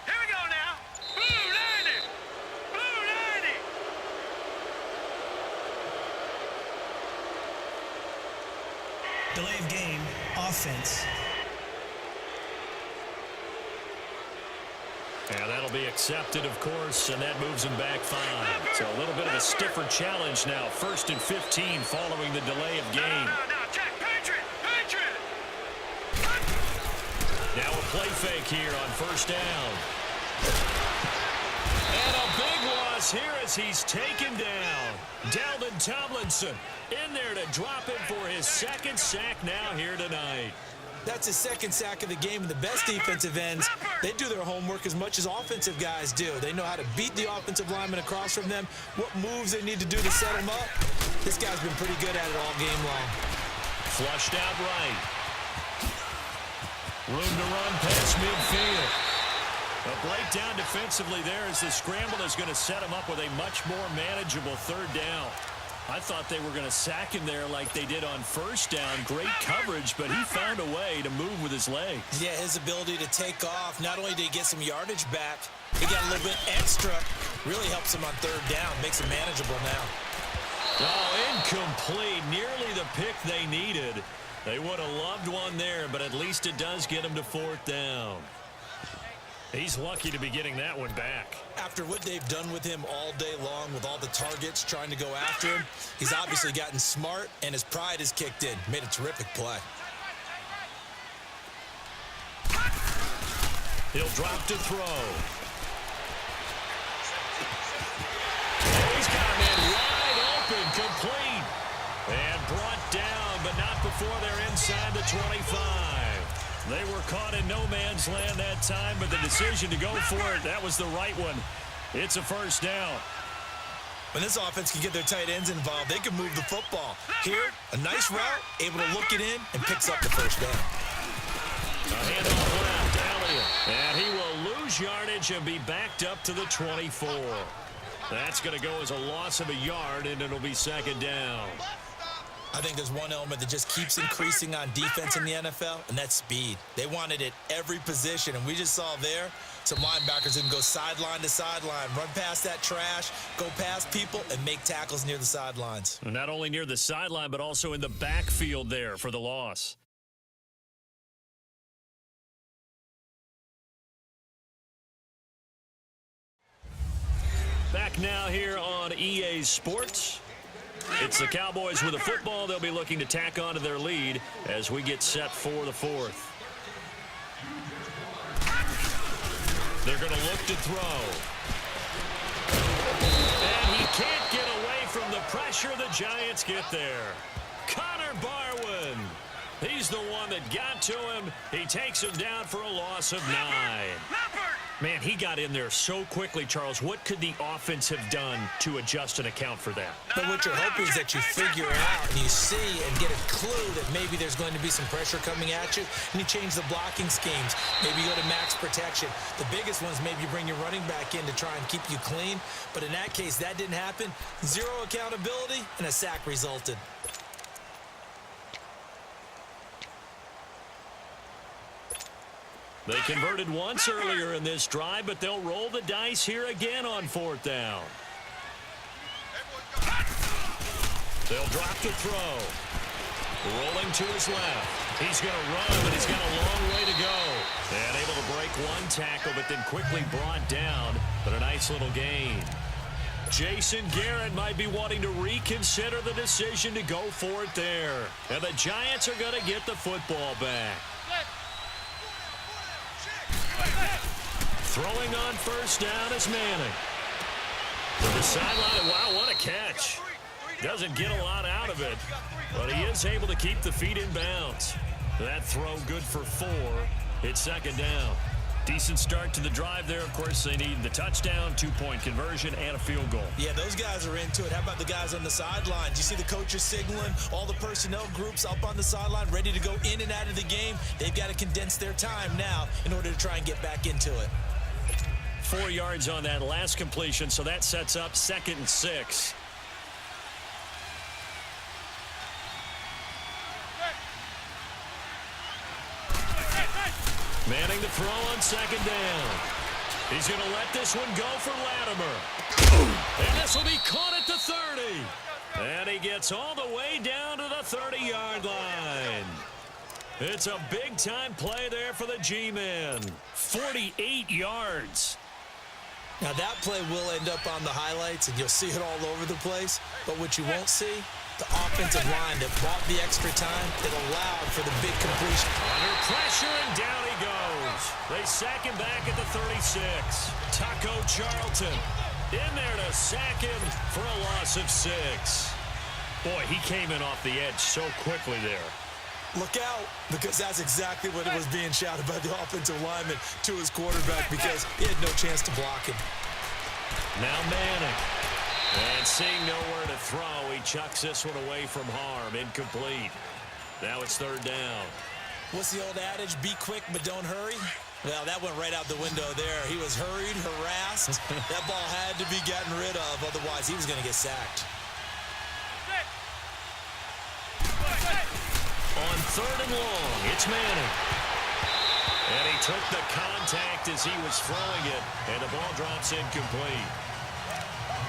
Speaker 5: Here we go now. Blue 90. Blue 90.
Speaker 8: Delay of game, offense.
Speaker 3: And that'll be accepted, of course, and that moves him back 5. So a little bit of a stiffer challenge now. 1st and 15 following the delay of game.
Speaker 5: Now, check. Patriot. Patriot.
Speaker 3: Now a play fake here on 1st down. And a big loss here as he's taken down. Dalvin Tomlinson in there to drop him for his 2nd sack now here tonight.
Speaker 4: That's his 2nd sack of the game, and the best defensive ends, they do their homework as much as offensive guys do. They know how to beat the offensive lineman across from them, what moves they need to do to set them up. This guy's been pretty good at it all game long.
Speaker 3: Flushed out right. Room to run past midfield. A breakdown defensively there as the scramble is going to set him up with a much more manageable 3rd down. I thought they were going to sack him there like they did on 1st down. Great coverage, but he found a way to move with his legs.
Speaker 4: Yeah, his ability to take off. Not only did he get some yardage back, he got a little bit extra. Really helps him on 3rd down. Makes it manageable now.
Speaker 3: Oh, incomplete. Nearly the pick they needed. They would have loved one there, but at least it does get him to 4th down. He's lucky to be getting that one back.
Speaker 4: After what they've done with him all day long with all the targets trying to go after him, he's obviously gotten smart, and his pride has kicked in. Made a terrific play.
Speaker 3: He'll drop to throw. He's got him in wide open, complete. And brought down, but not before they're inside the 25. They were caught in no man's land that time, but the decision to go for it, that was the right one. It's a 1st down.
Speaker 4: When this offense can get their tight ends involved, they can move the football. Here, a nice route, able to look it in, and picks up the 1st down.
Speaker 3: A handoff left, Elliott. And he will lose yardage and be backed up to the 24. That's going to go as a loss of a yard, and it'll be 2nd down.
Speaker 4: I think there's one element that just keeps increasing on defense in the NFL, and that's speed. They want it at every position, and we just saw there some linebackers who can go sideline to sideline, run past that trash, go past people, and make tackles near the sidelines.
Speaker 3: Not only near the sideline, but also in the backfield there for the loss. Back now here on EA Sports. It's the Cowboys with a football. They'll be looking to tack on to their lead as we get set for the fourth. They're going to look to throw. And he can't get away from the pressure. The Giants get there. Connor Barwin. He's the one that got to him. He takes him down for a loss of 9. Man, he got in there so quickly, Charles. What could the offense have done to adjust and account for that?
Speaker 4: But what you're hoping is that you figure out and you see and get a clue that maybe there's going to be some pressure coming at you, and you change the blocking schemes. Maybe you go to max protection. The biggest ones, maybe you bring your running back in to try and keep you clean. But in that case, that didn't happen. Zero accountability, and a sack resulted.
Speaker 3: They converted once earlier in this drive, but they'll roll the dice here again on 4th down. They'll drop to throw. Rolling to his left. He's going to run, but he's got a long way to go. And able to break one tackle, but then quickly brought down. But a nice little gain. Jason Garrett might be wanting to reconsider the decision to go for it there. And the Giants are going to get the football back. Throwing on 1st down is Manning. To the sideline, wow, what a catch. Doesn't get a lot out of it, but he is able to keep the feet in bounds. That throw good for 4. It's 2nd down. Decent start to the drive there. Of course, they need the touchdown, 2-point conversion, and a field goal.
Speaker 4: Yeah, those guys are into it. How about the guys on the sidelines? You see the coaches signaling, all the personnel groups up on the sideline, ready to go in and out of the game. They've got to condense their time now in order to try and get back into it.
Speaker 3: 4 yards on that last completion, so that sets up 2nd and 6. Manning to throw on 2nd down. He's going to let this one go for Latimer. And this will be caught at the 30. And he gets all the way down to the 30-yard line. It's a big-time play there for the G-men. 48 yards.
Speaker 4: Now, that play will end up on the highlights, and you'll see it all over the place. But what you won't see, the offensive line that bought the extra time that allowed for the big completion.
Speaker 3: Under pressure, and down he goes. They sack him back at the 36. Taco Charlton in there to sack him for a loss of 6. Boy, he came in off the edge so quickly there.
Speaker 4: Look out, because that's exactly what it was being shouted by the offensive lineman to his quarterback, because he had no chance to block him.
Speaker 3: Now Manning. And seeing nowhere to throw, he chucks this one away from harm. Incomplete. Now it's 3rd down.
Speaker 4: What's the old adage? Be quick, but don't hurry. Well, that went right out the window there. He was hurried, harassed. That ball had to be gotten rid of, otherwise he was going to get sacked.
Speaker 3: On 3rd and long, it's Manning. And he took the contact as he was throwing it, and the ball drops incomplete.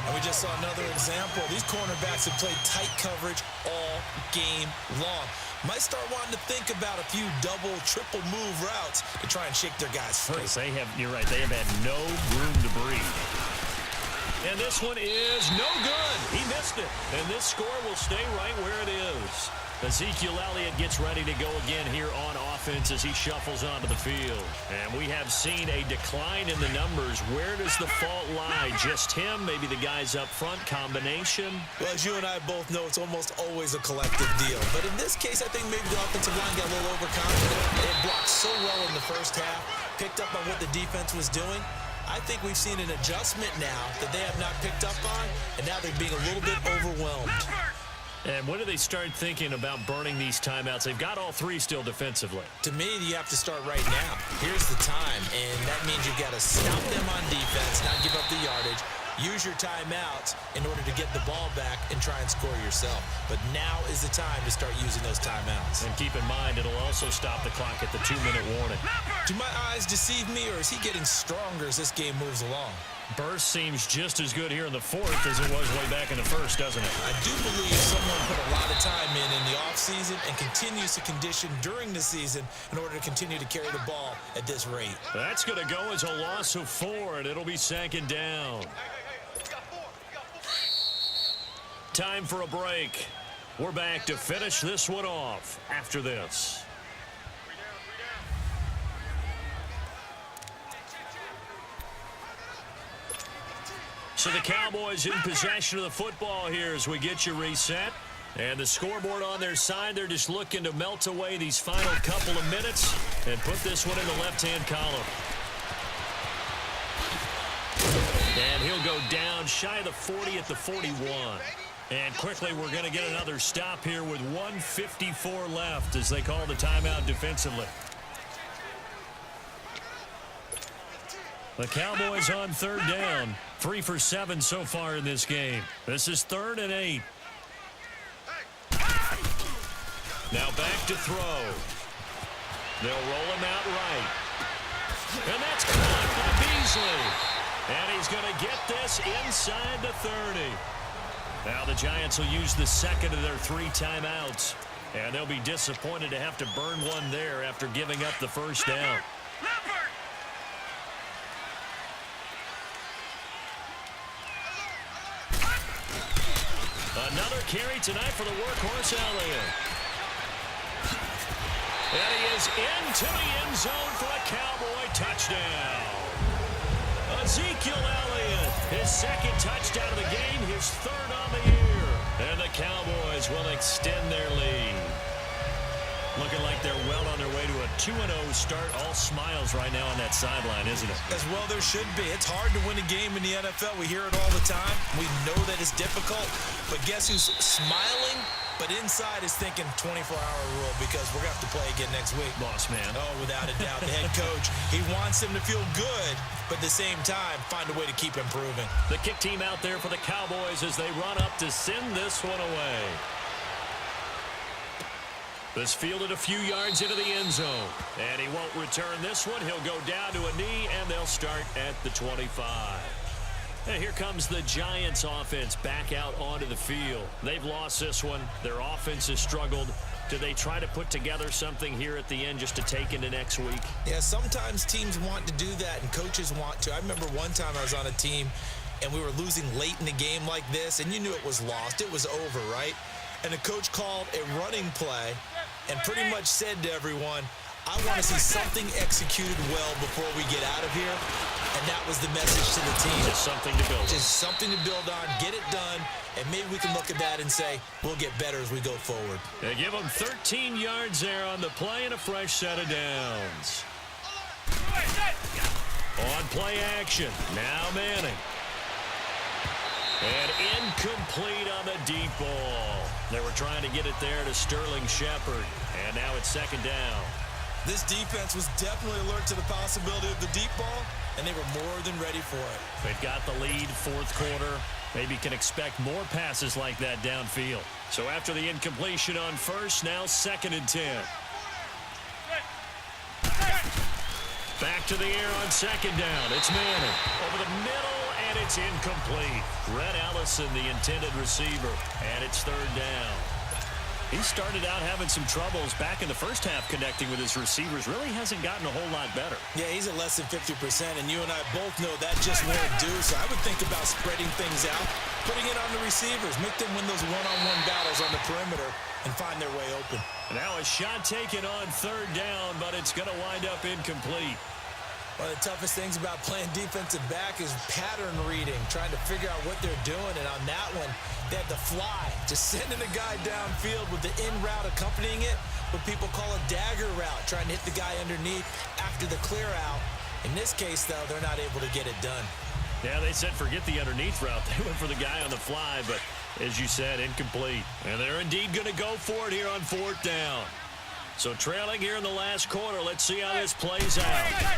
Speaker 4: And we just saw another example. These cornerbacks have played tight coverage all game long. Might start wanting to think about a few double, triple move routes to try and shake their guys free.
Speaker 3: You're right, they have had no room to breathe. And this one is no good. He missed it. And this score will stay right where it is. Ezekiel Elliott gets ready to go again here on offense as he shuffles onto the field. And we have seen a decline in the numbers. Where does the fault lie? Just him? Maybe the guys up front? Combination?
Speaker 4: Well, as you and I both know, it's almost always a collective deal. But in this case, I think maybe the offensive line got a little overconfident. They had blocked so well in the first half, picked up on what the defense was doing. I think we've seen an adjustment now that they have not picked up on, and now they're being a little bit overwhelmed.
Speaker 3: And when do they start thinking about burning these timeouts? They've got all 3 still defensively.
Speaker 4: To me, you have to start right now. Here's the time, and that means you've got to stop them on defense, not give up the yardage, use your timeouts in order to get the ball back and try and score yourself. But now is the time to start using those timeouts.
Speaker 3: And keep in mind, it'll also stop the clock at the 2-minute warning.
Speaker 4: Do my eyes deceive me, or is he getting stronger as this game moves along?
Speaker 3: Burst seems just as good here in the fourth as it was way back in the first, doesn't it?
Speaker 4: I do believe someone put a lot of time in the offseason and continues to condition during the season in order to continue to carry the ball at this rate.
Speaker 3: That's going to go as a loss of 4, and it'll be second down. Time for a break. We're back to finish this one off after this. So the Cowboys in possession of the football here as we get you reset. And the scoreboard on their side, they're just looking to melt away these final couple of minutes and put this one in the left-hand column. And he'll go down shy of the 40 at the 41. And quickly, we're going to get another stop here with 1:54 left as they call the timeout defensively. The Cowboys on third down. 3 for 7 so far in this game. This is 3rd and 8. Now back to throw. They'll roll him out right. And that's caught by Beasley. And he's going to get this inside the 30. Now the Giants will use the second of their 3 timeouts. And they'll be disappointed to have to burn one there after giving up the first down. Another carry tonight for the workhorse Elliott. And he is into the end zone for a Cowboy touchdown. Ezekiel Elliott, his second touchdown of the game, his 3rd on the year. And the Cowboys will extend their lead. Looking like they're well on their way to a 2-0 start. All smiles right now on that sideline, isn't it?
Speaker 4: As well there should be. It's hard to win a game in the NFL. We hear it all the time. We know that it's difficult. But guess who's smiling? But inside is thinking 24-hour rule because we're going to have to play again next week.
Speaker 3: Boss man.
Speaker 4: Oh, without a doubt. The head coach, he wants them to feel good, but at the same time, find a way to keep improving.
Speaker 3: The kick team out there for the Cowboys as they run up to send this one away. This fielded a few yards into the end zone. And he won't return this one. He'll go down to a knee, and they'll start at the 25. And here comes the Giants offense back out onto the field. They've lost this one. Their offense has struggled. Do they try to put together something here at the end just to take into next week?
Speaker 4: Yeah, sometimes teams want to do that, and coaches want to. I remember one time I was on a team, and we were losing late in the game like this, and you knew it was lost. It was over, right? And the coach called a running play and pretty much said to everyone, I want to see something executed well before we get out of here. And that was the message to the team.
Speaker 3: Just something to build on.
Speaker 4: Just something to build on, get it done, and maybe we can look at that and say, we'll get better as we go forward.
Speaker 3: They give them 13 yards there on the play and a fresh set of downs. On play action, now Manning. And incomplete on the deep ball. They were trying to get it there to Sterling Shepard. And now it's second down.
Speaker 4: This defense was definitely alert to the possibility of the deep ball, and they were more than ready for it.
Speaker 3: They've got the lead, fourth quarter. Maybe can expect more passes like that downfield. So after the incompletion on first, now 2nd and 10. Back to the air on second down. It's Manning. Over the middle, and it's incomplete. Red Ellison, the intended receiver, and it's 3rd down. He started out having some troubles back in the first half connecting with his receivers. Really hasn't gotten a whole lot better.
Speaker 4: Yeah, he's at less than 50%, and you and I both know that just won't do. So I would think about spreading things out, putting it on the receivers, make them win those one-on-one battles on the perimeter, and find their way open.
Speaker 3: Now a shot taken on 3rd down, but it's going to wind up incomplete.
Speaker 4: One of the toughest things about playing defensive back is pattern reading, trying to figure out what they're doing. And on that one, they had the fly, just sending a guy downfield with the in route accompanying it, what people call a dagger route, trying to hit the guy underneath after the clear out. In this case, though, they're not able to get it done.
Speaker 3: Yeah, they said forget the underneath route. They went for the guy on the fly, but as you said, incomplete. And they're indeed going to go for it here on 4th down. So trailing here in the last quarter, let's see how this plays out.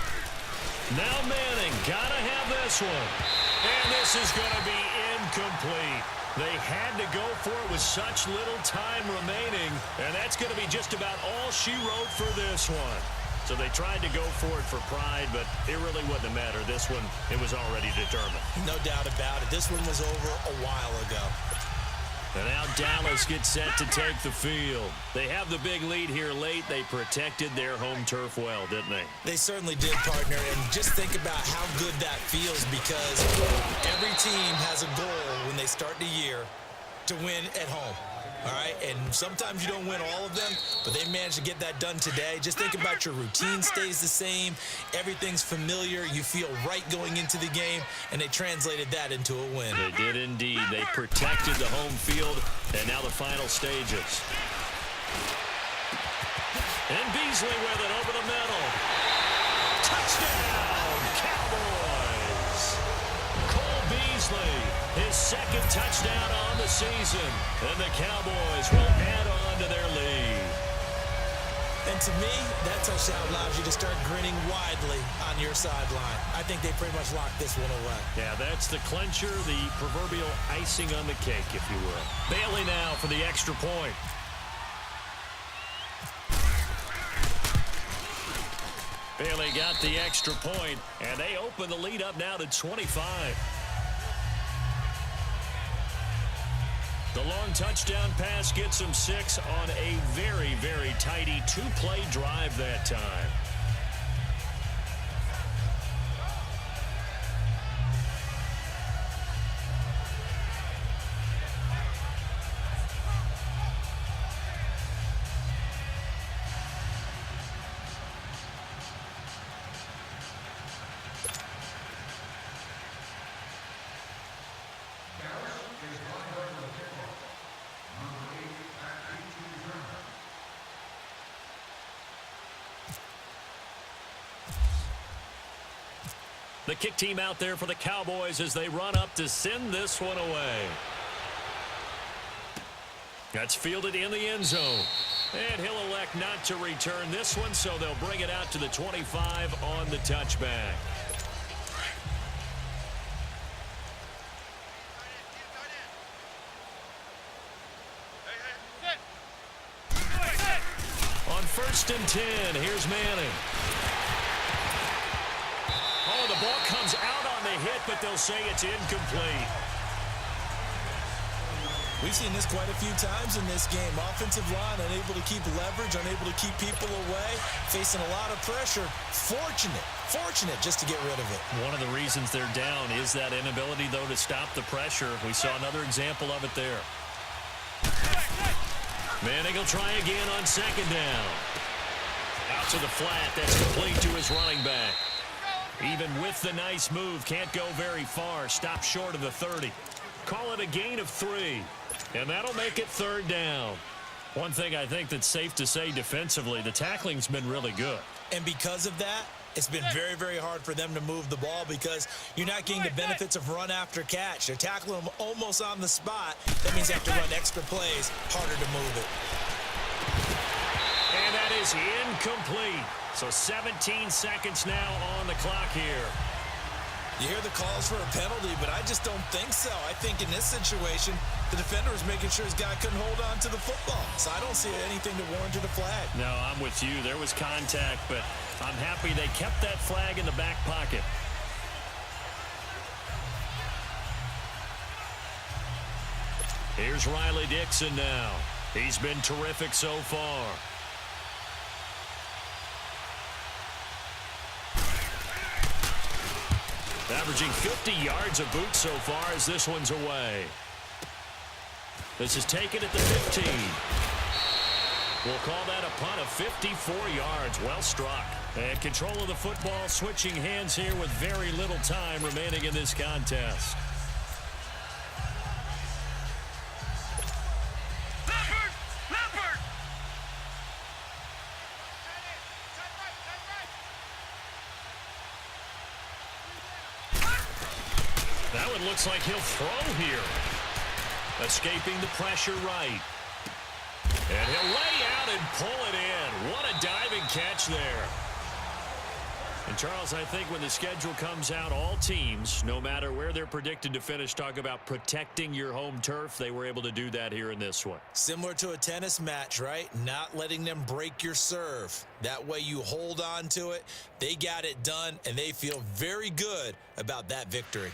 Speaker 3: Now Manning, gotta have this one. And this is going to be incomplete. They had to go for it with such little time remaining, and that's going to be just about all she wrote for this one. So they tried to go for it for pride, but it really wouldn't have mattered. This one, it was already determined.
Speaker 4: No doubt about it. This one was over a while ago.
Speaker 3: And now Dallas gets set to take the field. They have the big lead here late. They protected their home turf well, didn't they?
Speaker 4: They certainly did, partner. And just think about how good that feels, because every team has a goal when they start the year to win at home. All right, and sometimes you don't win all of them, but they managed to get that done today. Just think about your routine stays the same. Everything's familiar. You feel right going into the game, and they translated that into a win.
Speaker 3: They did indeed. They protected the home field, and now the final stages. And Beasley with it over the middle. Touchdown, Cowboys! Cole Beasley, his second touchdown on the season, and the Cowboys will add on to their lead.
Speaker 4: And to me, that touchdown allows you to start grinning widely on your sideline. I think they pretty much locked this one away.
Speaker 3: Yeah, that's the clincher, the proverbial icing on the cake, if you will. Bailey now for the extra point. Bailey got the extra point, and they open the lead up now to 25. The long touchdown pass gets them 6 on a very, very tidy two-play drive that time. The kick team out there for the Cowboys as they run up to send this one away. That's fielded in the end zone. And he'll elect not to return this one, so they'll bring it out to the 25 on the touchback. On 1st and 10, here's Manning. Oh, the ball comes out on the hit, but they'll say it's incomplete.
Speaker 4: We've seen this quite a few times in this game. Offensive line unable to keep leverage, unable to keep people away, facing a lot of pressure. Fortunate just to get rid of it.
Speaker 3: One of the reasons they're down is that inability, though, to stop the pressure. We saw another example of it there. Manning will try again on 2nd down. Out to the flat. That's complete to his running back. Even with the nice move, can't go very far. Stop short of the 30. Call it a gain of 3. And that'll make it 3rd down. One thing I think that's safe to say defensively, the tackling's been really good.
Speaker 4: And because of that, it's been very, very hard for them to move the ball because you're not getting the benefits of run after catch. They're tackling them almost on the spot. That means they have to run extra plays, harder to move it.
Speaker 3: And that is incomplete. So 17 seconds now on the clock here.
Speaker 4: You hear the calls for a penalty, but I just don't think so. I think in this situation, the defender was making sure his guy couldn't hold on to the football. So I don't see anything to warrant a flag.
Speaker 3: No, I'm with you. There was contact, but I'm happy they kept that flag in the back pocket. Here's Riley Dixon now. He's been terrific so far. Averaging 50 yards a boot so far as this one's away. This is taken at the 15. We'll call that a punt of 54 yards. Well struck. And control of the football switching hands here with very little time remaining in this contest. That one looks like he'll throw here. Escaping the pressure right. And he'll lay out and pull it in. What a diving catch there. And, Charles, I think when the schedule comes out, all teams, no matter where they're predicted to finish, talk about protecting your home turf. They were able to do that here in this one.
Speaker 4: Similar to a tennis match, right? Not letting them break your serve. That way you hold on to it. They got it done, and they feel very good about that victory.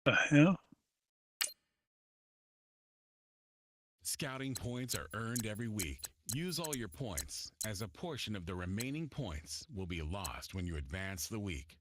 Speaker 7: The hell?
Speaker 1: Scouting points are earned every week. Use all your points, as a portion of the remaining points will be lost when you advance the week.